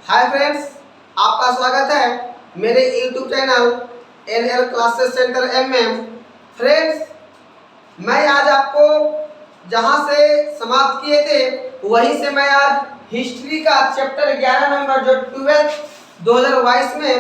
Hi friends, आपका स्वागत है मेरे YouTube channel NL classes centre MM। Friends, मैं आज आपको जहां से समाप्त किए थे वहीं से मैं आज हिस्ट्री का चैप्टर 11 नंबर जो 12 2022 में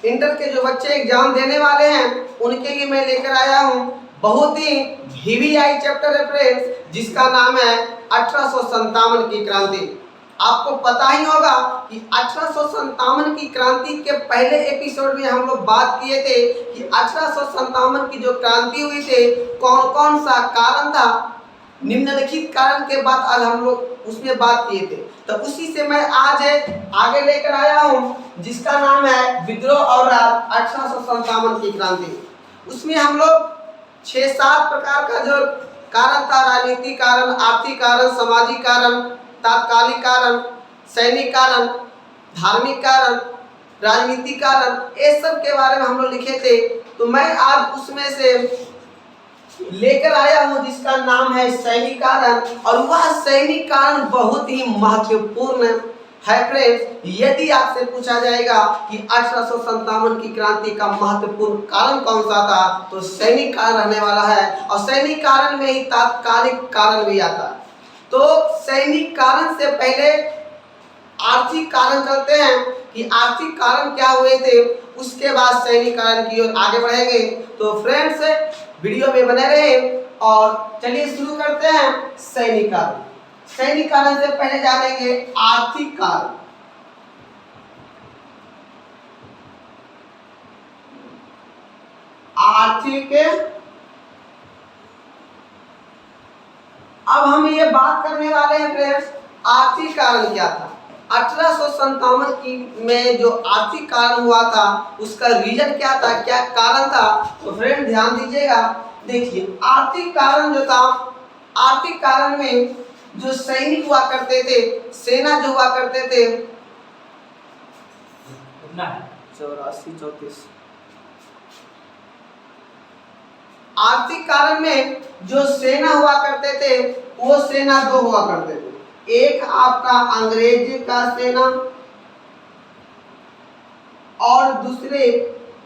इंटर के जो बच्चे एग्जाम देने वाले हैं उनके लिए मैं लेकर आया हूं। बहुत ही VVI चैप्टर है फ्रेंड्स, जिसका नाम है 1857 की क्रांति। आपको पता ही होगा कि 1857 की क्रांति के पहले एपिसोड में हम लोग बात किए थे कि 1857 की जो क्रांति हुई थी कौन कौन सा कारण था। निम्नलिखित कारण के बाद आज हम लोग उसमें बात किए थे, तो उसी से मैं आज आगे लेकर आया हूं जिसका नाम है विद्रोह और राज 1857 की क्रांति। उसमें हम लोग 6-7 प्रकार का जो कारण था, राजनीतिक कारण, आर्थिक कारण, सामाजिक कारण, तात्कालिक कारण, सैनिक कारण, धार्मिक कारण, राजनीतिक कारण, ये सब के बारे में हम लोग लिखे थे। तो मैं आज उसमें से लेकर आया हूं जिसका नाम है सैनिक कारण, और वह सैनिक कारण बहुत ही महत्वपूर्ण है फ्रेंड्स। यदि आपसे पूछा जाएगा कि 1857 की क्रांति का महत्वपूर्ण कारण कौन सा था, तो सैनिक कारण रहने वाला है, और सैनिक कारण में ही तात्कालिक कारण भी आता है। तो सैनिक कारण से पहले आर्थिक कारण चलते हैं कि आर्थिक कारण क्या हुए थे, उसके बाद सैनिक कारण की ओर आगे बढ़ेंगे। तो फ्रेंड्स, वीडियो में बने रहे और चलिए शुरू करते हैं सैनिक कारण। सैनिक कारण से पहले जानेंगे आर्थिक कारण। आर्थिक, अब हम ये बात करने वाले हैं फ्रेंड्स, आर्थिक कारण क्या था। 1857 की में जो आर्थिक कारण हुआ था उसका रीजन क्या था, क्या कारण था, तो फ्रेंड ध्यान दीजिएगा। देखिए, आर्थिक कारण जो था, आर्थिक कारण में जो सैनिक हुआ करते थे, सेना जो हुआ करते थे, 84-34 आर्थिक कारण में जो सेना हुआ करते थे वो सेना दो हुआ करते थे। एक आपका अंग्रेज का सेना और दूसरे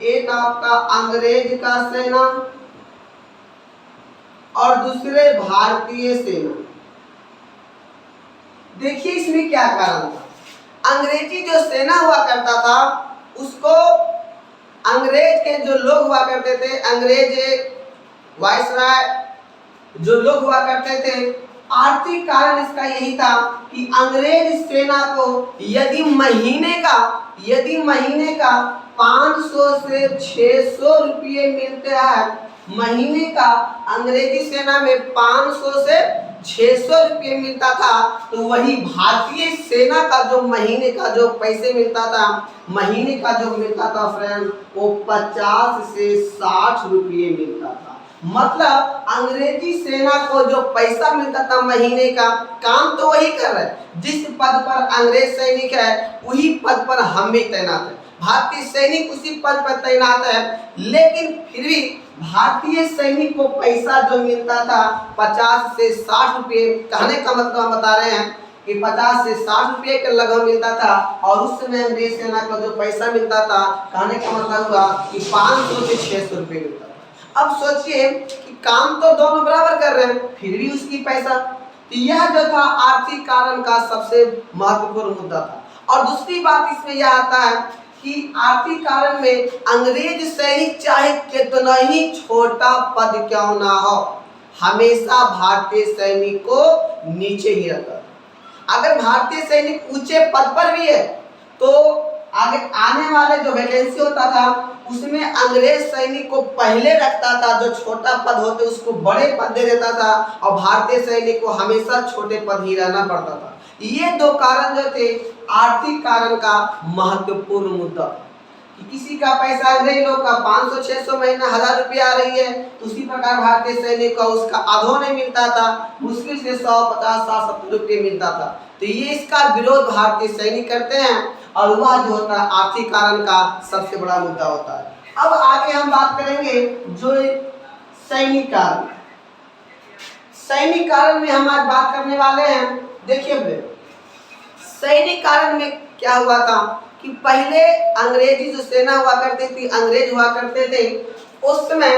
एक आपका अंग्रेज का सेना और दूसरे भारतीय सेना। देखिए इसमें क्या कारण था। अंग्रेजी जो सेना हुआ करता था उसको अंग्रेज के जो लोग हुआ करते थे, अंग्रेज वायसराय जो लोग हुआ करते थे, आर्थिक कारण इसका यही था कि अंग्रेज सेना को यदि महीने का 500 से 600 रुपये मिलते हैं, महीने का अंग्रेजी सेना में 500 से 600 रुपये मिलता था, तो वही भारतीय सेना का जो महीने का जो पैसे मिलता था, महीने का जो मिलता था फ्रेंड, वो 50 से 60 रुपये मिलता था। मतलब अंग्रेजी सेना को जो पैसा मिलता था महीने का, काम तो वही कर रहे हैं, जिस पद पर अंग्रेज सैनिक है वही पद पर हम भी तैनात है, भारतीय सैनिक उसी पद पर तैनात है, लेकिन फिर भी भारतीय सैनिक को पैसा जो मिलता था 50 से 60 रुपये। कहने का मतलब हम बता रहे हैं कि 50 से 60 रुपये के लगभग मिलता था, और उस समय अंग्रेज सेना को जो पैसा मिलता था, कहने का मतलब हुआ कि 500 से 600 रुपये मिलता था। अब सोचिए कि काम तो दोनों बराबर कर रहे हैं, फिर भी उसकी पैसा। तो यह जो था आर्थिक कारण का सबसे महत्वपूर्ण मुद्दा था। और दूसरी बात इसमें यह आता है कि आर्थिक कारण में अंग्रेज सैनिक चाहे कितना ही छोटा पद क्यों ना हो, हमेशा भारतीय सैनिक को नीचे ही रखता था। अगर भारतीय सैनिक ऊंचे पद पर भी है तो आगे आने वाले जो वैकेंसी होता था उसमें अंग्रेज सैनिक को पहले रखता था, जो छोटा पद होते उसको बड़े पद दे देता था, और भारतीय सैनिक को हमेशा छोटे पद ही रहना पड़ता था। ये दो कारण जो थे आर्थिक कारण का महत्वपूर्ण मुद्दा, कि किसी का पैसा अंग्रेज लोग का 500-600 महीना 1000 रुपया आ रही है, तो उसी प्रकार भारतीय सैनिक का उसका आधो नहीं मिलता था, मुश्किल से 100-50-60-70 रुपये मिलता था। तो ये इसका विरोध भारतीय सैनिक करते हैं, और वह जो होता है आर्थिक कारण का सबसे बड़ा मुद्दा होता है। अब आगे हम बात करेंगे जो सैनिक कारण। सैनिक कारण में हम आज बात करने वाले हैं। देखिए सैनिक कारण में क्या हुआ था कि पहले अंग्रेजी जो सेना हुआ करती थी, अंग्रेज हुआ करते थे, उस समय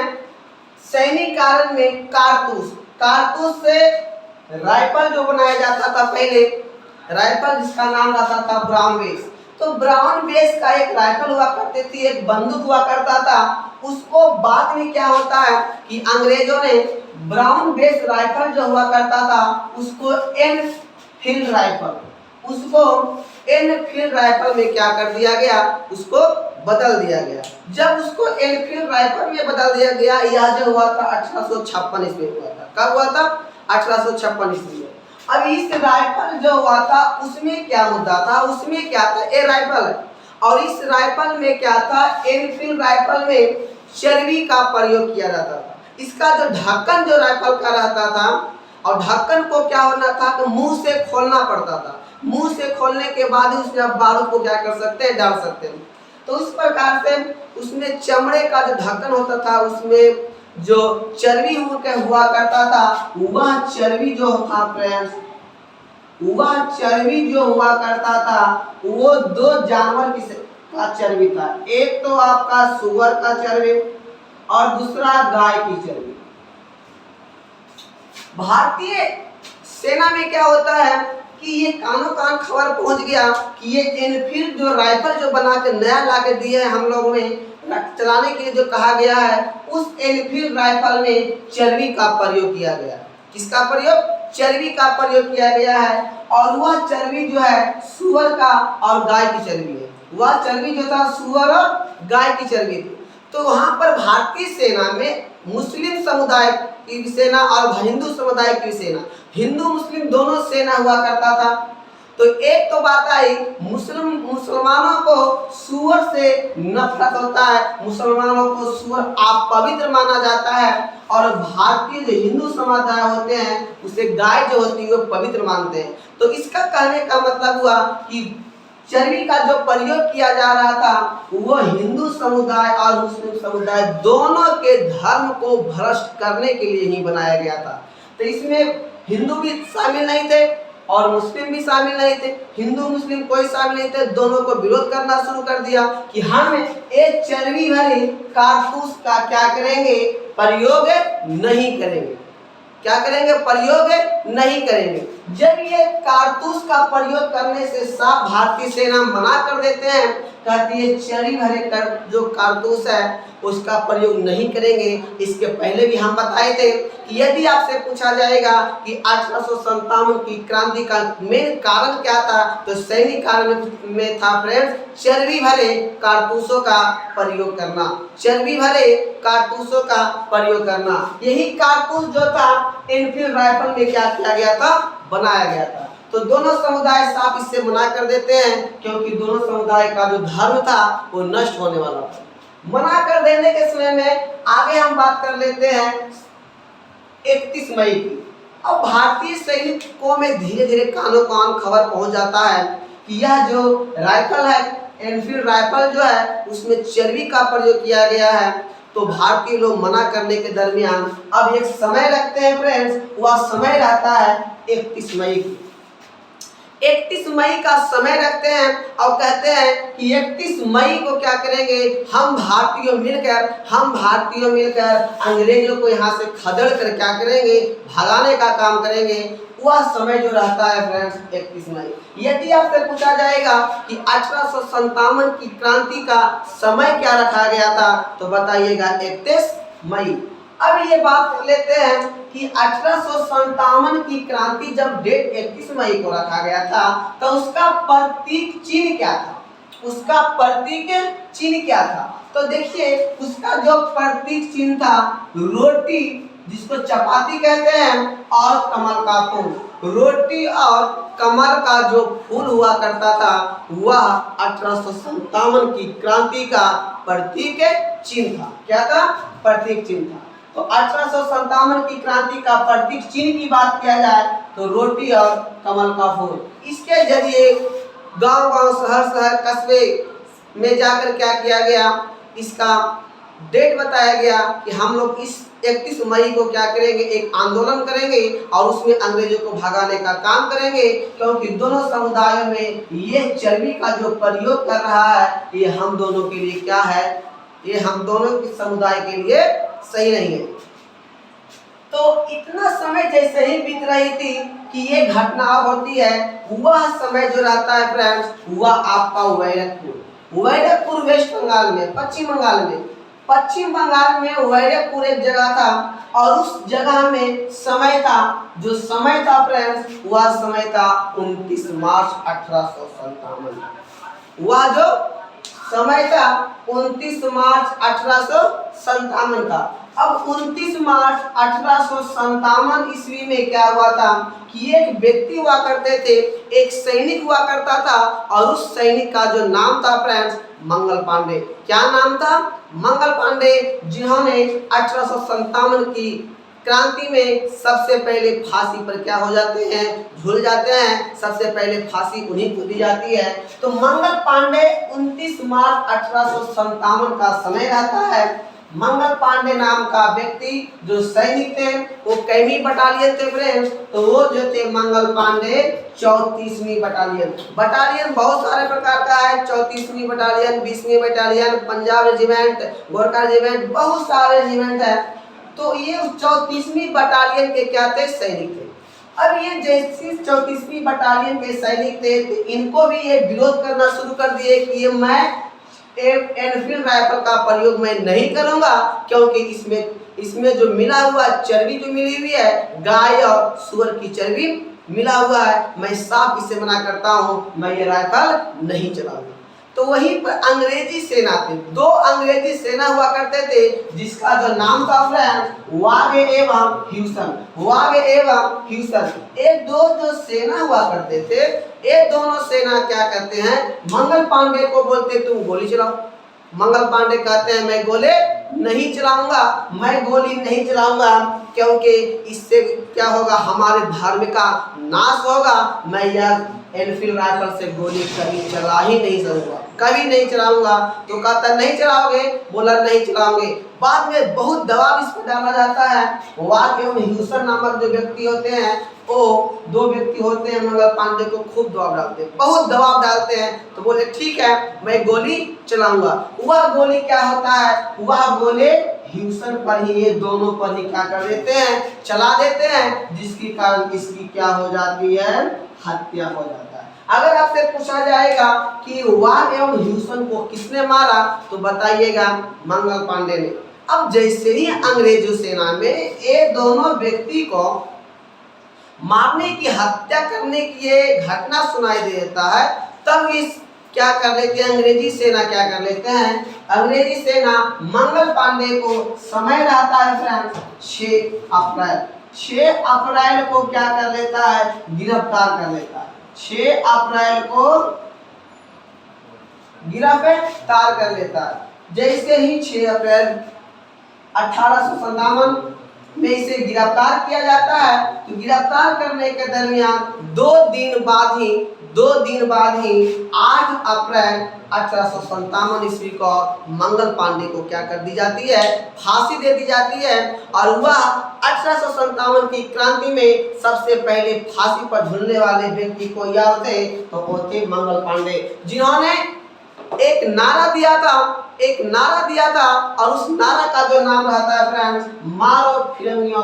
सैनिक कारण में कारतूस से राइफल जो बनाया जाता था पहले, राइफल जिसका नाम रहता था ब्राउन बेस। तो ब्राउन बेस का एक राइफल हुआ करती थी, एक बंदूक हुआ करता था। उसको बाद में क्या होता है कि अंग्रेजों ने ब्राउन बेस राइफल जो हुआ करता था उसको एनफील्ड राइफल में क्या कर दिया गया, उसको बदल दिया गया। जब उसको एनफील्ड राइफल में बदल दिया गया, यह जो हुआ था 1856 ईस्वी में हुआ था। कब हुआ था? 1856 ईस्वी में। अब इस राइफल जो हुआ था उसमें क्या मुद्दा था, उसमें क्या था, ये राइफल है और इस राइफल में क्या था, एनफील्ड राइफल में चर्बी का प्रयोग किया जाता था। इसका जो ढक्कन जो राइफल का रहता था, और ढक्कन को क्या होना था कि मुंह से खोलना पड़ता था। मुंह से खोलने के बाद ही उसमें आप बारूद को क्या कर सकते हैं, डाल सकते हैं। तो इस प्रकार से उसमें चमड़े का जो ढक्कन होता था, उसमें जो चर्बी हुआ करता था, वह चर्बी जो था फ्रेंड्स, वह चर्बी जो हुआ करता था वो दो जानवर का चर्बी था। एक तो आपका सुअर का चर्बी और दूसरा गाय की चर्बी। भारतीय सेना में क्या होता है कि ये कानों कान खबर पहुंच गया कि ये एनफील्ड जो राइफल जो बना के नया ला के दिए है हम लोगों में चलाने के लिए जो कहा गया है, उस एनफील्ड राइफल में चर्बी का प्रयोग किया गया। किसका प्रयोग? चर्बी का प्रयोग किया गया है। और वह चर्बी जो है सुअर का और गाय की चर्बी है। वह चर्बी जो था सुअर और गाय की चर्बी थी। तो वहां पर भारतीय सेना में मुस्लिम समुदाय की सेना और हिंदू समुदाय की सेना, हिंदू मुस्लिम दोनों सेना हुआ करता था। तो एक तो बात आई, मुसलमानों को सूअर से नफरत होता है, मुसलमानों को सूअर अपवित्र माना जाता है, और भारतीय जो हिंदू समुदाय होते हैं उसे गाय जो होती है वो पवित्र मानते हैं। तो इसका कहने का मतलब हुआ कि चर्बी का जो प्रयोग किया जा रहा था वो हिंदू समुदाय और मुस्लिम समुदाय दोनों के धर्म को भ्रष्ट करने के लिए ही बनाया गया था। तो इसमें हिंदू भी शामिल नहीं थे और मुस्लिम भी शामिल नहीं थे। हिंदू मुस्लिम कोई शामिल नहीं थे, दोनों को विरोध करना शुरू कर दिया कि हम एक चर्बी भरे कारतूस का क्या करेंगे, प्रयोग नहीं करेंगे। क्या करेंगे? प्रयोग नहीं करेंगे। जब ये कारतूस का प्रयोग करने से साफ भारतीय सेना मना कर देते हैं, कहती है चर्बी भरे जो कारतूस है उसका प्रयोग नहीं करेंगे। इसके पहले भी हम बताए थे कि यदि आपसे पूछा जाएगा कि 1857 की क्रांति का मेन कारण क्या था, तो सैनिक कारण में था फ्रेंड्स चर्बी भरे कारतूसों का प्रयोग करना। चर्बी भरे कारतूसों का प्रयोग करना, यही कारतूस जो था एनफील्ड राइफल में क्या किया गया था, बनाया गया था। तो दोनों समुदाय साफ इससे मना कर देते हैं, क्योंकि दोनों समुदाय का जो धर्म था वो नष्ट होने वाला था। मना कर देने के समय में आगे हम बात कर लेते हैं 31 मई की। अब भारतीय सैनिकों में धीरे धीरे कानों कान खबर पहुंच जाता है कि यह जो राइफल है, एनफील्ड राइफल जो है उसमें चर्बी का प्रयोग किया गया है। तो भारतीय लोग मना करने के दरमियान अब एक समय रखते हैं फ्रेंड्स, वह समय रहता है 31 मई की। 31 मई का समय रखते हैं और कहते हैं कि 31 मई को क्या करेंगे, हम भारतीयों मिलकर अंग्रेजों को यहाँ से खदेड़ कर क्या करेंगे, भगाने का काम करेंगे। वह समय जो रहता है फ्रेंड्स 31 मई। यदि आपसे पूछा जाएगा कि 1857 की क्रांति का समय क्या रखा गया था, तो बताइएगा 31 मई। अब ये बात कर लेते हैं कि 1857 की क्रांति जब डेट 31 मई को रखा गया था तो उसका प्रतीक चिन्ह क्या था, उसका प्रतीक चिन्ह क्या था? तो देखिए उसका जो प्रतीक चिन्ह था, रोटी जिसको चपाती कहते हैं और कमल का फूल। रोटी और कमल का जो फूल हुआ करता था वह 1857 की क्रांति का प्रतीक चिन्ह था। क्या था? प्रतीक चिन्ह था। तो 1857 की क्रांति का प्रतीक चिन्ह की बात किया जाए तो रोटी और कमल का फूल। इसके जरिए गांव-गांव, शहर-शहर, कस्बे में जाकर क्या किया गया, इसका डेट बताया गया कि हम लोग इस 31 मई को क्या करेंगे, एक आंदोलन करेंगे और उसमें अंग्रेजों को भगाने का काम करेंगे, क्योंकि दोनों समुदायों में ये चर्बी का जो प्रयोग कर रहा है ये हम दोनों के लिए क्या है, ये हम दोनों के समुदाय के लिए सही नहीं है। तो इतना समय जैसे ही बीत रही थी कि ये घटना होती है, वह समय जो रहता है फ्रेंड्स, वह आपका वैरकपुर वेस्ट बंगाल में, पश्चिम बंगाल में वैरकपुर एक जगह था और उस जगह में समय था, जो समय था फ्रेंड्स, वह समय था 29 मार्च 1857। वह जो समय था 29 मार्च 1857 का। अब 29 मार्च 1857 ईस्वी में क्या हुआ था कि एक व्यक्ति हुआ करते थे, एक सैनिक हुआ करता था और उस सैनिक का जो नाम था फ्रेंड्स मंगल पांडे। क्या नाम था? मंगल पांडे, जिन्होंने 1857 की क्रांति में सबसे पहले फांसी पर क्या हो जाते हैं, झूल जाते हैं। सबसे पहले फांसी उन्हीं को दी जाती है। तो मंगल पांडे 29 मार्च 1857 का समय रहता है। मंगल पांडे नाम का व्यक्ति जो सैनिक थे वो कैमी बटालियन थे फ्रेंड्स, तो वो जो थे मंगल पांडे 34वीं बटालियन बहुत सारे प्रकार का है, 34वीं बटालियन, 20वीं battalion, Punjab regiment, Gorkha regiment, बहुत सारे रेजिमेंट है। तो ये 34वीं बटालियन के क्या थे, सैनिक थे। अब ये जैसे 34वीं बटालियन के सैनिक थे तो इनको भी ये विरोध करना शुरू कर दिए कि ये मैं एनफील्ड राइफल का प्रयोग मैं नहीं करूंगा, क्योंकि इसमें जो मिला हुआ चर्बी जो मिली हुई है, गाय और सुअर की चर्बी मिला हुआ है, मैं साफ इसे मना करता हूं, मैं ये राइफल नहीं चलाऊंगा। तो वहीं पर अंग्रेजी सेना थे, दो अंग्रेजी सेना हुआ करते थे जिसका जो नाम था फ्रेंड्स वागे एवं ह्यूसन। ये दो जो सेना हुआ करते थे, ये दोनों सेना क्या करते हैं, मंगल पांडे को बोलते तुम गोली चलाओ। मंगल पांडे कहते हैं मैं गोली नहीं चलाऊंगा, क्योंकि इससे क्या होगा, हमारे धर्म का नाश होगा। मैं यह एनफील्ड राइफल से गोली कभी चला ही नहीं सकूंगा, कभी नहीं चलाऊंगा। तो कहता नहीं चलाओगे, बोला नहीं चलाओगे। बाद में बहुत दबाव इस पर डाला जाता है। वाग एवं ह्यूसन नामक जो व्यक्ति होते हैं, वो दो व्यक्ति होते हैं, मंगल पांडे को खूब दबाव डालते हैं, बहुत दबाव डालते हैं। तो बोले ठीक है मैं गोली चलाऊंगा। वह गोली क्या होता है, वह गोली ह्यूसन पर ही, ये दोनों पर ही क्या कर देते हैं, चला देते हैं, जिसके कारण इसकी क्या हो जाती है, हत्या हो जाता है। अगर आपसे पूछा जाएगा कि वाग एवं ह्यूसन को किसने मारा, तो बताइएगा मंगल पांडे ने। अब जैसे ही अंग्रेजों सेना में ये दोनों व्यक्ति को मारने की, हत्या करने की ये घटना सुनाई देता है, तब इस क्या कर लेते हैं, अंग्रेजी सेना क्या कर लेते हैं, अंग्रेजी सेना मंगल पांडे को समय रहता है फ्रेंड्स 6 अप्रैल को क्या कर लेता है, गिरफ्तार कर लेता है। 6 अप्रैल को गिरफ्तार कर लेता है। जैसे ही 6 अप्रैल 1857 में इसे गिरफ्तार किया जाता है, तो गिरफ्तार करने के दरमियान 2 दिन बाद ही 8 अप्रैल 1857 ईस्वी को मंगल पांडे को क्या कर दी जाती है, फांसी दे दी जाती है। और वह 1857 की क्रांति में सबसे पहले फांसी पर झूलने वाले व्यक्ति को याद थे, तो वो थे मंगल पांडे, जिन्होंने एक नारा दिया था और उस नारा का जो नाम रहता है फ्रेंड्स, मारो फिरंगियों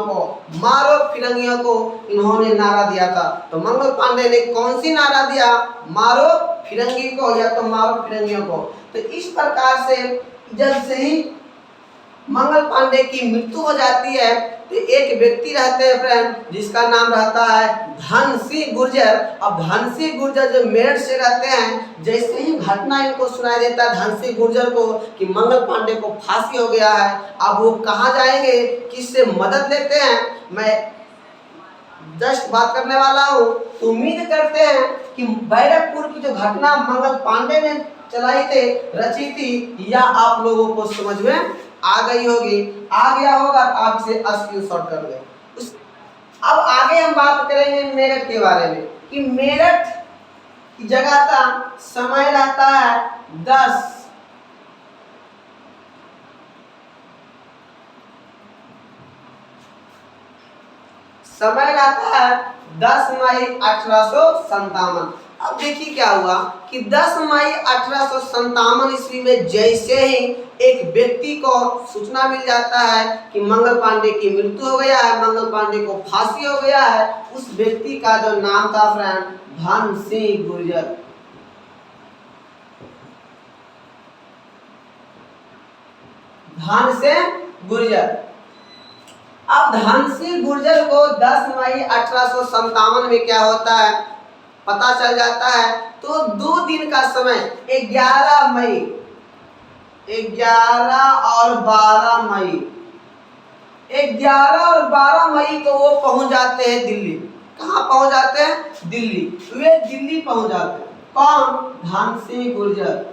को इन्होंने नारा दिया था। तो मंगल पांडे ने कौन सी नारा दिया, मारो फिरंगी को या तो मारो फिरंगियों को। तो इस प्रकार से जब से ही मंगल पांडे की मृत्यु हो जाती है, तो एक व्यक्ति रहते हैं फ्रेंड जिसका नाम रहता है धन सिंह गुर्जर। अब धन सिंह गुर्जर जो मेरठ से रहते हैं, जैसे ही घटना इनको सुनाई देता है धन सिंह गुर्जर को कि मंगल पांडे को फांसी हो गया है, अब वो कहाँ जाएंगे, किससे मदद लेते हैं, मैं जस्ट बात करने वाला हूँ। तो उम्मीद करते हैं कि बैरकपुर की जो घटना मंगल पांडे ने चलाई थी, रची थी, या आप लोगों को समझ में आ गई होगी, आ गया होगा, आप इसे स्क्रीनशॉट कर लें। अब आगे हम बात करेंगे मेरठ के बारे में कि मेरठ की जगह का समय रहता है समय रहता है 10 मई 1857। अब देखिए क्या हुआ कि 10 मई 1857 ईस्वी में जैसे ही एक व्यक्ति को सूचना मिल जाता है कि मंगल पांडे की मृत्यु हो गया है, मंगल पांडे को फांसी हो गया है, उस व्यक्ति का जो नाम था फ्रेंड धन सिंह गुर्जर। धन सिंह गुर्जर। अब धन सिंह गुर्जर को 10 मई 1857 में क्या होता है पता चल जाता है, तो 2 दिन का समय 11 मई 11 और 12 मई 11 और 12 मई को वो पहुंच जाते हैं दिल्ली। कहाँ पहुंच जाते हैं? दिल्ली। वे दिल्ली पहुंच जाते हैं। कौन? धन सिंह गुर्जर।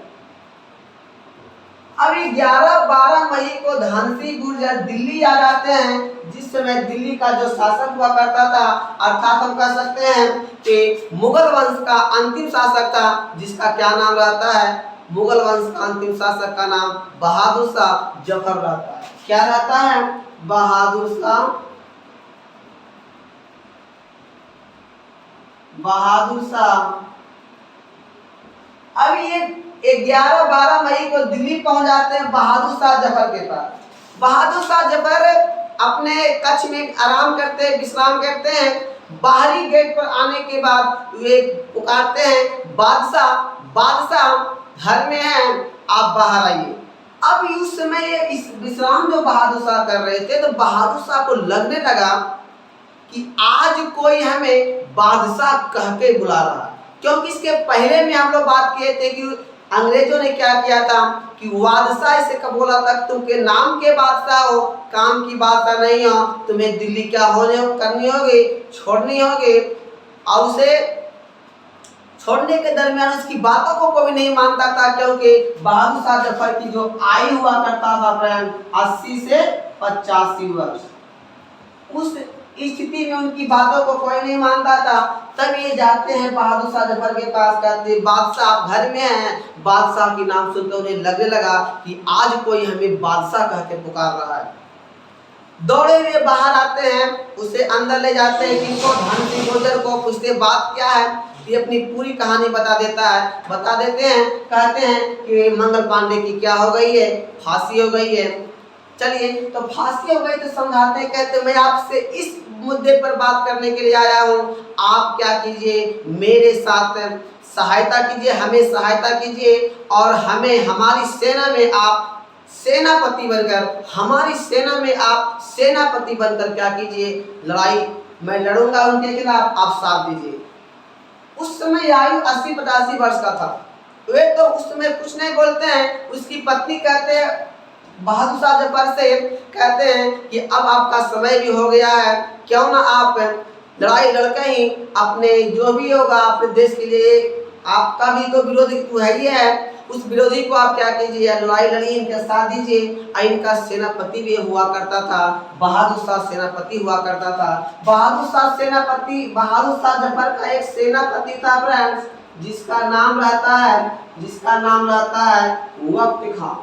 अब 11-12 मई को धन सिंह गुर्जर दिल्ली आ जाते हैं, जिस समय दिल्ली का जो शासक हुआ करता था, अर्थात हम कह सकते हैं कि मुगल वंश का अंतिम शासक था, जिसका क्या नाम रहता है? मुगल वंश का अंतिम शासक का नाम बहादुर शाह जफर रहता है। क्या रहता है? बहादुर शाह अब ये 11-12 मई को दिल्ली पहुंच जाते हैं बहादुर शाह जफर के पास। बहादुर शाह जफर अपने कक्ष में आराम करते हैं, विश्राम करते हैं। बाहरी गेट पर आने के बाद वे पुकारते हैं बादशाह, बादशाह घर में हैं, आप बाहर आइए। अब उस समय इस विश्राम जो बहादुर शाह कर रहे थे, तो बहादुर शाह को लगने लगा कि आज कोई हमें बादशाह कह के बुला रहा है, क्योंकि इसके पहले में हम लोग बात किए थे कि अंग्रेजों ने क्या किया था कि बादशाह इसे कब बोला था, तुम के नाम के बादशाह हो, काम की बादशाह नहीं हो, तुम्हें दिल्ली क्या होने करनी होगी, छोड़नी होगी। और उसे छोड़ने के दरमियान उसकी बातों को कोई नहीं मानता था, क्योंकि बहादुर शाह जफर की जो आयु हुआ करता था फ्रेंड 80 से 85 वर्ष, उस स्थिति में उनकी बातों को कोई नहीं मानता था। तब ये जाते हैं बहादुर शाह जफर के पास, कहते बादशाह आप घर में हैं। बादशाह की नाम सुनकर उन्हें लगने लगा कि आज कोई हमें बादशाह कह के पुकार रहा है। दौड़े हुए बाहर आते हैं, उसे अंदर ले जाते हैं, किनको? धन सिंह गुर्जर को पूछते बात क्या है। ये अपनी पूरी कहानी बता देता है, बता देते हैं, कहते हैं कि मंगल पांडे की क्या हो गई है, फांसी हो गई है। चलिए, तो फांसी हो गई तो समझाते हैं, कहते मैं आपसे इस मुद्दे पर बात करने के लिए आया हूँ, आप क्या कीजिए, मेरे साथ सहायता कीजिए, हमें सहायता कीजिए, और हमें हमारी सेना में आप सेनापति बनकर, हमारी सेना में आप सेनापति बनकर क्या कीजिए, लड़ाई मैं लड़ूंगा उनके खिलाफ, आप साथ दीजिए। उस समय आयु 80-85 वर्ष का था। वे तो उस समय कुछ नहीं बोलते हैं। उसकी पत्नी कहते हैं बहादुर शाह जफर से, कहते हैं कि अब आपका समय भी हो गया है, क्यों ना आप लड़ाई लड़के ही अपने जो भी होगा अपने देश के लिए, आपका भी तो विरोधी तो है ही है, उस विरोधी को आप क्या कीजिए, लड़ाई लड़िए, इनके साथ दीजिए। इनका सेनापति भी हुआ करता था, बहादुर शाह सेनापति हुआ करता था। बहादुर शाह सेनापति, बहादुर शाह जफर का एक सेनापति था फ्रेंड्स, जिसका नाम रहता है वक्त खां।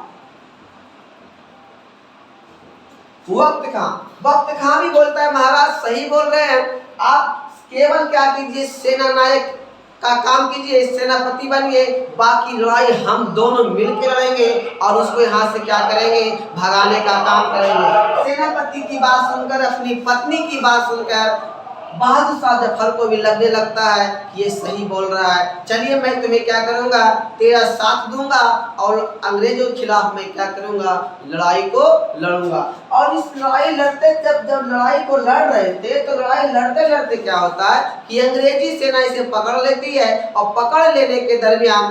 वक्त खां भी बोलता है महाराज सही बोल रहे हैं, आप केवल क्या कीजिए, सेना नायक का काम कीजिए, सेनापति बनिए, बाकी लड़ाई हम दोनों मिलकर लड़ेंगे और उसको यहाँ से क्या करेंगे, भगाने का काम करेंगे। सेनापति की बात सुनकर, अपनी पत्नी की बात सुनकर बहादुर शाह जफर को भी लगने लगता है कि ये सही बोल रहा है। चलिए मैं तुम्हें क्या करूंगा, तेरा साथ दूंगा और अंग्रेजों के खिलाफ मैं क्या करूंगा, लड़ाई को लड़ूंगा। और इस लड़ाई लड़ते जब लड़ाई को लड़ रहे थे, तो लड़ाई लड़ते लड़ते क्या होता है कि अंग्रेजी सेना इसे पकड़ लेती है, और पकड़ लेने के दरमियान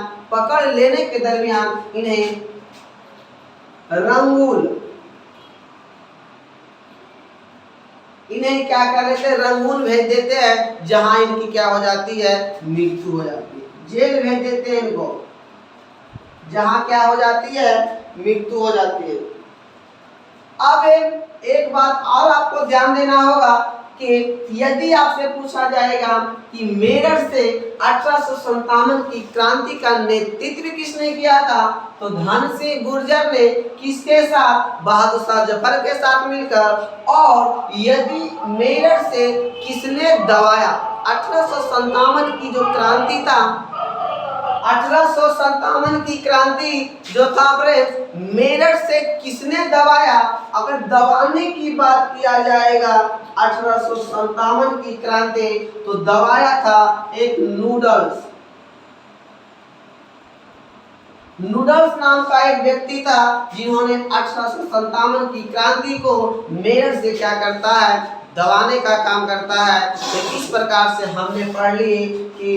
इन्हें क्या कर लेते हैं, रंगून भेज देते हैं, जहां इनकी क्या हो जाती है, मृत्यु हो जाती है। जेल भेज देते हैं इनको, जहां क्या हो जाती है, मृत्यु हो जाती है। अब एक बात और आपको ध्यान देना होगा कि यदि आपसे पूछा जाएगा कि मेरठ से 1857 की क्रांति का नेतृत्व किसने किया था, तो धन सिंह गुर्जर ने किसके साथ, बहादुर शाह जफर के साथ मिलकर। और यदि मेरठ से किसने दबाया 1857 की जो क्रांति था, 1857 की क्रांति जो था फ्रेंड्स, मेरठ से किसने दबाया। अगर दबाने की बात किया जाएगा 1857 की क्रांति, तो दबाया था एक नूडल्स नाम का एक व्यक्ति था, जिन्होंने 1857 की क्रांति को मेरठ से क्या करता है, दबाने का काम करता है। तो इस प्रकार से हमने पढ़ ली कि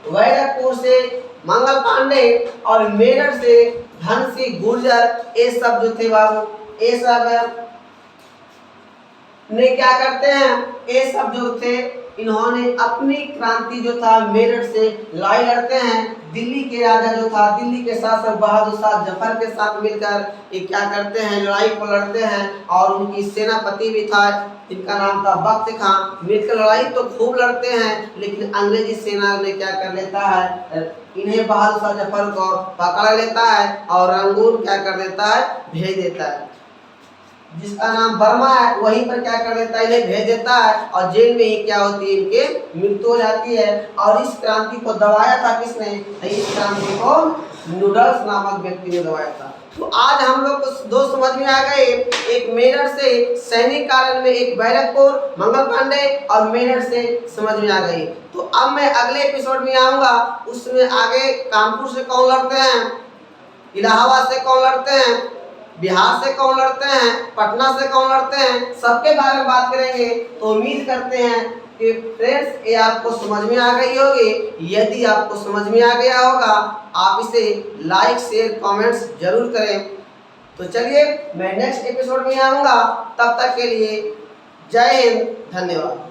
बैरकपुर से मंगल पांडे और मेरठ से धन सिंह गुर्जर, ये सब जो थे बाबू, ये सब ने क्या करते हैं, ये सब जो थे इन्होंने अपनी क्रांति जो था मेरठ से लड़ाई लड़ते हैं। दिल्ली के राजा जो था, दिल्ली के शासक बहादुर शाह जफर के साथ मिलकर ये क्या करते हैं, लड़ाई को लड़ते हैं। और उनकी सेनापति भी था, इनका नाम था बख्त खां। मिलकर लड़ाई तो खूब लड़ते हैं, लेकिन अंग्रेजी सेना ने क्या कर लेता है, इन्हें बहादुर शाह जफर को पकड़ लेता है और रंगून क्या कर देता है, भेज देता है। जिसका नाम बर्मा है, वहीं पर क्या कर देता है, इन्हें भेज देता है और जेल में ही क्या होती है, इनके मृत्यु हो जाती है। और इस क्रांति को दबाया था किसने, इस क्रांति को नूडल्स नामक व्यक्ति ने दबाया था। तो आज हम लोग को दो समझ में आ गए, एक मेरठ से सैनिक कारण में, एक बैरकपुर मंगल पांडे, और मेरठ से समझ में आ गई। तो अब मैं अगले एपिसोड में आऊंगा, उसमें आगे कानपुर से कौन लड़ते हैं, इलाहाबाद से कौन लड़ते हैं, बिहार से कौन लड़ते हैं, पटना से कौन लड़ते हैं, सबके बारे में बात करेंगे। तो उम्मीद करते हैं कि फ्रेंड्स ये आपको समझ में आ गई होगी। यदि आपको समझ में आ गया होगा, आप इसे लाइक शेयर कमेंट्स जरूर करें। तो चलिए मैं नेक्स्ट एपिसोड में आऊँगा, तब तक के लिए जय हिंद, धन्यवाद।